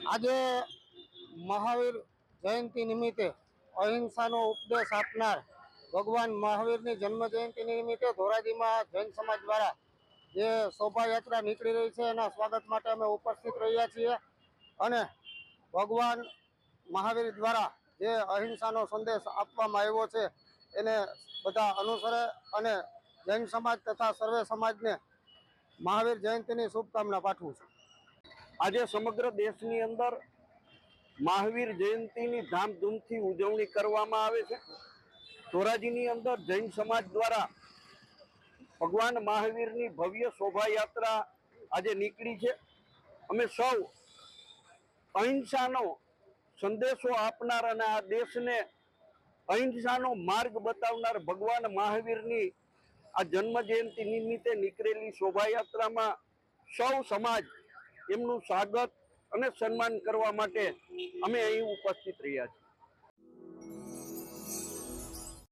આજે મહાવીર જયંતિ નિમિત્તે અહિંસાનો ઉપદેશ આપનાર ભગવાન મહાવીરની જન્મ જયંતિ નિમિત્તે ધોરાજીમાં જૈન સમાજ દ્વારા જે શોભાયાત્રા નીકળી રહી છે એના સ્વાગત માટે અમે ઉપસ્થિત રહ્યા છીએ અને ભગવાન મહાવીર દ્વારા જે અહિંસાનો સંદેશ આપવામાં આવ્યો છે એને બધા અનુસરે અને જૈન સમાજ તથા સર્વે સમાજને મહાવીર જયંતિની શુભકામના પાઠવું છું। આજે સમગ્ર દેશની અંદર મહાવીર જયંતિની ધામધૂમથી ઉજવણી કરવામાં આવે છે। ધોરાજીની અંદર જૈન સમાજ દ્વારા ભગવાન મહાવીરની ભવ્ય શોભાયાત્રા આજે નીકળી છે। અમે સૌ અહિંસાનો સંદેશો આપનાર અને આ દેશને અહિંસાનો માર્ગ બતાવનાર ભગવાન મહાવીરની આ જન્મ જયંતિ નિમિત્તે નીકળેલી શોભાયાત્રામાં સૌ સમાજ એમનું સ્વાગત અને સન્માન કરવા માટે અમે અહીં ઉપસ્થિત રહ્યા છીએ।